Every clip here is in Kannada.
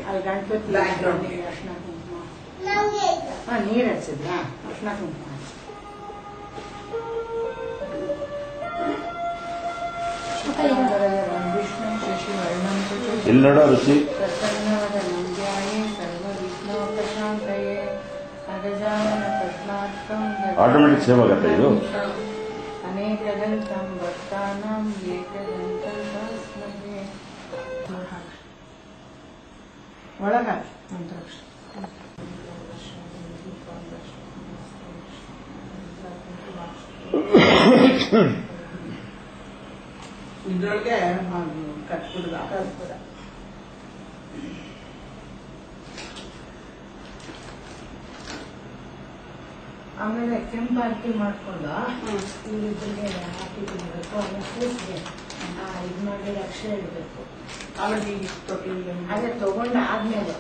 ಅಲ್ಲಿ ಗಣಪತಿ ಅರ್ಶನ ಕುಂಕುಮ ನೀರು ಹಚ್ಚಿದ್ರಾ ಅರ್ಶನ ಕುಂಕುಮ ವಿಷ್ಣು ಶಶಿ ವರ್ಣಂ ಇಲ್ಲಿ ನೋಡೋ ಋಷಿ ಪ್ರಸನ್ನವದ ನಂದ್ಯಾಯೇ ಸರ್ವ ವಿಘ್ನ ಪ್ರಶಾಂತಯೇ ಅಗಜಾನನ ಪದ್ಮಾರ್ಥಂ ಆಟೋಮೆಟಿಕ್ ಸೇವ್ ಆಗುತ್ತೆ ಇದು ಅನೇಕದಂತಂ ಭಕ್ತಾನಾಂ ಏಕದಂತಂ ಸಹಸ್ರೇ ಒಳಗ ಇದ್ರೊಳಗೆ ಕಟ್ಬಿಡುದ ಆಮೇಲೆ ಕೆಂಪು ಆರತಿ ಮಾಡ್ಕೊಂಡು ಇದ್ರಿಗೆ ಆರತಿ ತಿನ್ಬೇಕು ಆಮೇಲೆ ಕೂಸಿಗೆ ಇದು ಮಾಡಿ ಅಕ್ಷರ ಇಡಬೇಕು ಅದೇ ತಗೊಂಡು ಆದ್ಮೇಲೆ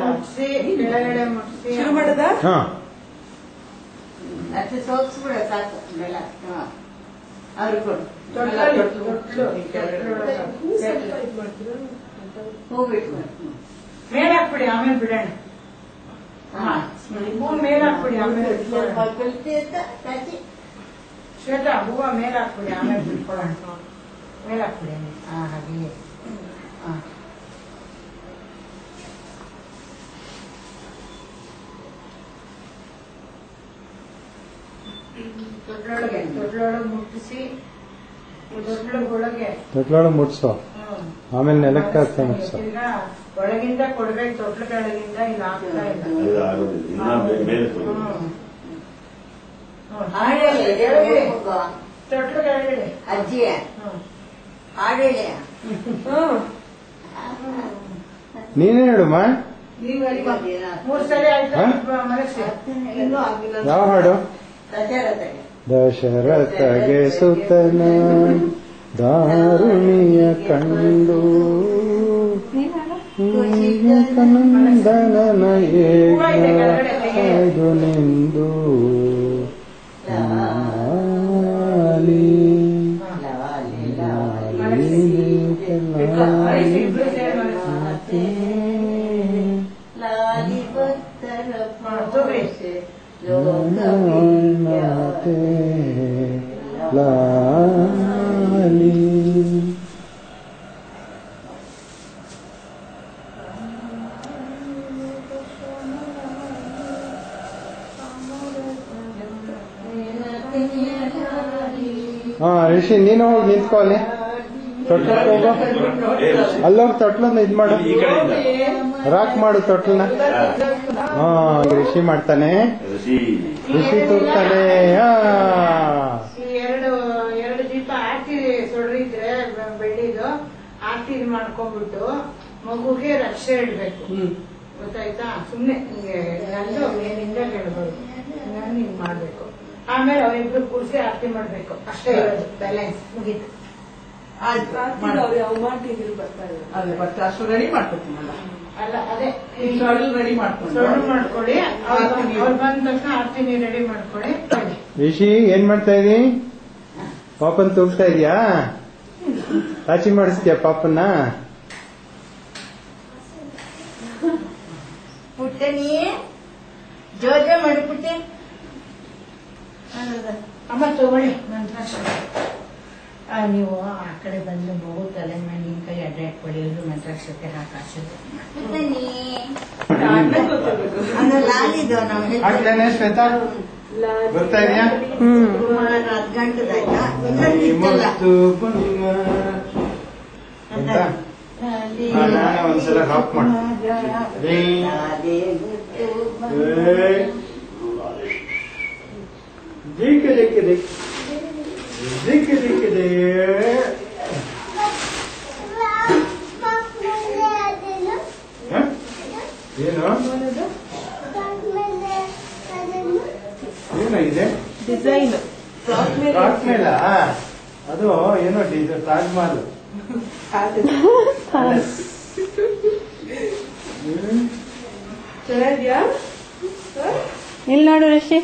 ಮುಟ್ಸಿ ಕೆಳಗಡೆ ಮುಟ್ಸಿ ಶುರು ಮಾಡದ ಅಷ್ಟೇ ಸೋಗಿಸ್ಬಿಡ ಸಾಕು ಬೆಲ್ಲ ಅವ್ರಿಗೆ ಕೊಡು ಹೋಗ್ಬಿಟ್ಟು ಮೇಲೆ ಹಾಕ್ಬಿಡಿ ಆಮೇಲೆ ಬಿಡೋಣ ಮೇಲೆ ಹಾಕ್ಬಿಡಿ ಆಮೇಲೆ ಶ್ವೇತಾ ಹೂವ ಮೇಲೆ ಹಾಕ್ಬಿಡಿ ಆಮೇಲೆ ಬಿಟ್ಕೊಡೋಣ ಮೇಲೆ ಹಾಕ್ಬಿಡಿ ಹಾಗೆ ದೊಡ್ಡೊಳಗೆ ಮುಟ್ಟಿಸಿ ತೊಟ್ಲೊಳಗೆ ಮುಟ್ಸೋ ಆಮೇಲೆ ನೆಲಕ್ಕೆ ಮುಟ್ಸೋ ಒಳಗಿಂದ ಕೊಡ್ಬೇಕು ತೊಟ್ಲ ಕೆಳಗಿಂದ ಇಲ್ಲ ಆಗ್ತಾ ಇಲ್ಲ ತೊಟ್ಲ ಕೆಳಗಡೆ ಅಜ್ಜಿ ಹಾಡೇಳಿ ನೀನೇ ಹೇಳುಮ್ಮ ಮೂರ್ ಸರಿ ಆಯ್ತು ಮನಸ್ಸು ಇನ್ನೂ ಆಗಿಲ್ಲ ಯಾವ ಹಾಡು ದಶರಥಗೆ ದಶರಥಗೆ ಸುತನ ದಾರುಣಿಯ ಕಂಡು ಕಂದನನ ಏದು ನಿಂದು ಲಾಲಿ ಭಕ್ತರ ಮಾತೆ ಲಾಲಿ ರಿಷಿ ನೀನು ಹೋಗಿ ನಿಂತ್ಕೋ ಅಲ್ಲಿ ತೊಟ್ಲಕ್ಕೆ ಹೋಗೋ ಅಲ್ಲೋಗಿ ತೊಟ್ಲನ್ನ ಇದ್ ಮಾಡು ರಾಕ್ ಮಾಡು ತೊಟ್ಲನ್ನ ರಿಷಿ ಮಾಡ್ತಾನೆ ರಿಷಿ ತೂಗ್ತಾನೆ ಎರಡು ದೀಪ ಆರ್ತಿ ಸೊಡ್ರಿದ್ರೆ ಬೆಳ್ಳಿದು ಆರ್ತಿ ಮಾಡ್ಕೊಂಡ್ಬಿಟ್ಟು ಮಗುಗೆ ರಕ್ಷೆ ಇಡ್ಬೇಕು ಗೊತ್ತಾಯ್ತಾ ಸುಮ್ನೆ ಹಿಂಗೆ ನಂದು ಮೇಲಿಂದ ಕೇಳ್ಬೋದು ನಾನು ಹಿಂಗ್ ಮಾಡ್ಬೇಕು ಆಮೇಲೆ ಅವರಿಬ್ರು ಕೂರಿಸಿ ಆರತಿ ಮಾಡ್ಬೇಕು ಅಷ್ಟೇ ಇರೋದು ಬ್ಯಾಲೆನ್ಸ್ ಮುಗೀತು ಅದೇ ಮತ್ತೆ ಅಷ್ಟು ರೆಡಿ ಮಾಡ್ಕೊತೀನಲ್ಲ ಅಲ್ಲ ಅದೇ ರೆಡಿ ಮಾಡ್ಕೊಂಡು ಸೊಳ್ಳು ಮಾಡ್ಕೊಳ್ಳಿ ಅವ್ರು ಬಂದ ತಕ್ಷಣ ಆರತಿ ನೀರು ರೆಡಿ ಮಾಡ್ಕೊಳ್ಳಿ ರಿಷಿ ಏನ್ ಮಾಡ್ತಾ ಇದೀ ಪಾಪನ್ ತೂಗ್ತಾ ಇದೀಯಾ ರಾಚಿ ಮಾಡಿಸ್ತೀಯ ಪಾಪನ್ನ ಪುಟ್ಟನಿ ಜೋಜೆ ಮಾಡಿ ಪುಟ್ಟಿ ಅಮ್ಮ ತಗೊಳ್ಳಿ ಮಂತ್ರಾಕ್ಷರ ನೀವು ಆ ಕಡೆ ಬಂದು ಮಗು ತಲೆ ಮೇಲೆ ನಿಮ್ ಕೈ ಅಡ್ಡ ಇಟ್ಕೊಳ್ಳಿ ಎಲ್ಲರೂ ಮಂತ್ರಾಕ್ಷರಕ್ಕೆ ಹಾಕಾಸಿದ್ರು ಲಾಲಿದು ಹಾಕ್ತೇನೆ ಶ್ವೇತಾ ಬರ್ತಾ ಇದೆಯಾ ಗಂಟದಾಯ್ತಾ ನಾನೇ ಒಂದ್ಸಲ ಹಾಕ್ ಮಾಡಿ ದಿಕ್ಕ ದಿಕ್ಕ ದಿಕ್ಕ ದಿಕ್ಕ ದಿಕ್ಕಿದೆ ಏನು ಏನಾಗಿದೆ ಡಿಸೈನ್ ಫ್ರಾಕ್ ಮೇಲ ಅದು ಏನೋ ತಾಜ್ ಮಹಲ್ ಚೆನ್ನಾಗಿದ್ಯಾ ಇಲ್ಲಿ ನೋಡು ಋಷಿ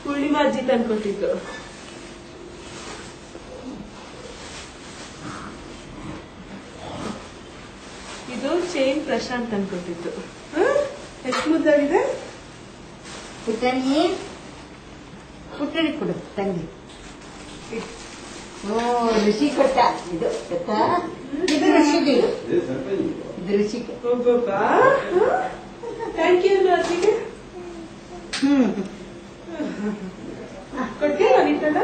ಪೂರ್ಣಿಮಾ ಅಜ್ಜಿ ತಂದ್ಕೊಟ್ಟಿದ್ದು ಚೈನ್ ಪ್ರಶಾಂತ್ ಅನ್ಕೊಟ್ಟಿತ್ತು. ಎಷ್ಟು ಮುದ್ದಾಗಿದೆ. ಪುಟ್ಟಣಿ ಪುಟ್ಟಣಿ ಕೊಡು ತಂಗಿ. ಓ ಋಷಿ ಕೊಟ್ಟ. ಇದು ಗೊತ್ತಾ? ಇದು ಋಷಿಗೆ. ಇದು ಋಷಿಗೆ. ಥ್ಯಾಂಕ್ ಯು ಅಜ್ಜಿಗೆ. ಕೊಡ್ತೀಯ ನಿಂತಲ್ಲ.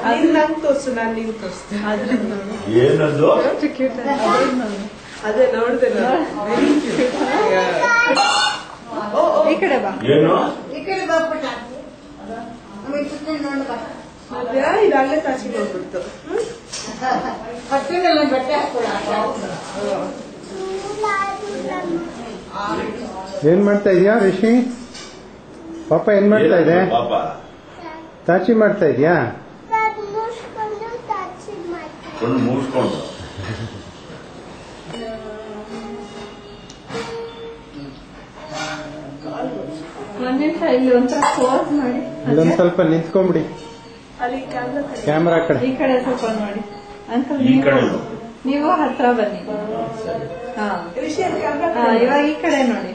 ಅದು ನಂಗೆ ತೋರ್ಸು, ನಾನು ನಿಂಗೆ ತೋರಿಸ್ತೇನೆ. ಏನದು ಅದೇ ನೋಡ್ದೆ ನಾನು. ಈ ಕಡೆ ಬಾ. ಏನು ಈ ಕಡೆ ಬಾ ಪುಟ್ಟ. ಆಮೇಲೆ ಪುಟ್ಟಣಿ ನೋಡು ಬಾ. ಮದ್ಯ ಇದಾಗಲೇ ತಾಚಿಗೆ ಹೋಗ್ಬಿಡ್ತು. ಹತ್ತಿರಲ್ಲ ಬಟ್ಟೆ ಹಾಕೊಳ್ಳ. ಏನ್ ಮಾಡ್ತಾ ಇದೀಯಾ ರಿಷಿ? ಪಾಪ ಏನ್ ಮಾಡ್ತಾ ಇದೆ? ಪಾಪ ತಾಚಿ ಮಾಡ್ತಾ ಇದೀಯಾ? ಕಣ್ಣು ಮೂಸ್ಕೊಂಡು ಇಲ್ಲಿ ಒಂಥರ ಪೋಸ್ ಮಾಡಿ. ಇಲ್ಲೊಂದ್ ಸ್ವಲ್ಪ ನಿಂತ್ಕೊಂಬಿಡಿ. ಅಲ್ಲಿ ಕ್ಯಾಮ್ರಾ ಕಡೆ. ಈ ಕಡೆ ಸ್ವಲ್ಪ ನೋಡಿ ಅಂಕಲ್. ಈ ಕಡೆ ನೀವು ಹತ್ರ ಬನ್ನಿ. ಹಾ ಇವಾಗ ಈ ಕಡೆ ನೋಡಿ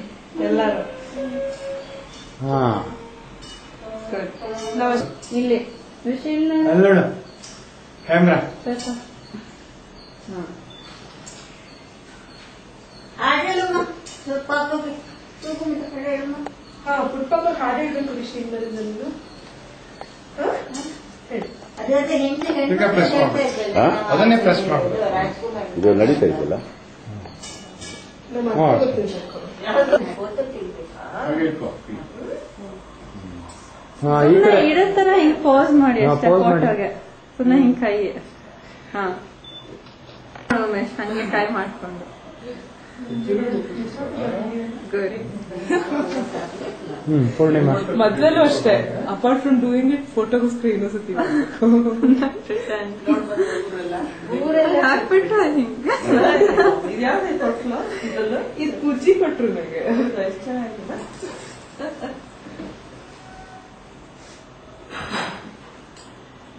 ಎಲ್ಲರೂ. ಹಾ ಇಲ್ಲಿ ಋಷಿ ಅಲ್ಲೋಡು ಕ್ಯಾಮ್ರಾ. ಹಾಗೆಲ್ಲಮ್ಮ ಸ್ವಲ್ಪ ತೂಗುಮಿತ ಕಡೆ ಹೇಳಮ್ಮ. ಪುಟ್ಪಾಪ ಹಾಡು ಹೇಳ್ಬೇಕು ಋಷಿ ಇಂದೂ. ಅದೇ ಅದೇ ಹೆಂಡತಿ ಈಗ press ಮಾಡು. ಹಾ? ಅದನ್ನೇ ಪ್ರೆಸ್ ಮಾಡು. ಇದು ನಡೀತಾ ಇದೆಯಲ್ಲ. ಹಾ. ಹಾ ಈ ಕಡೆ ಇಡೋ ತರ ಹಿಂಗ್ ಪೋಸ್ ಮಾಡಿ ಹಾ, ಅಷ್ಟೇ pose ಮಾಡಿ. ಫೋಟೋಗೆ. ಪುನಃ ಹಿಂಗ್ ಕೈ. ಹಾ ಉಮೇಶ್ ಹಂಗೆ ಕೈ ಮಾಡ್ಕೊಂಡು. ಗುಡ್. ಪೂರ್ಣಿಮಾ. ಮದ್ವೆಲ್ಲೂ ಅಷ್ಟೇ, ಅಪಾರ್ಟ್ ಫ್ರಮ್ ಡೂಯಿಂಗ್ ಇಟ್ ಫೋಟೋಗೋಸ್ಕರ ಇನ್ನೊಂದ್ಸತಿ ಹಾಕ್ಬಿಟ್ಟು ಹಿಂಗ ಇದ್ಯಾವ್ದು ಕೊಟ್ಲ ಇದಲ್ಲ, ಇದು ಕುರ್ಚಿ ಕೊಟ್ರು ನಂಗೆ. ಎಷ್ಟು ಚೆನ್ನಾಗಿದೆ.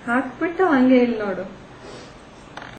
ಹಾಕ್ಬಿಟ್ಟು ಹಂಗೆ ಇಲ್ಲಿ ನೋಡು.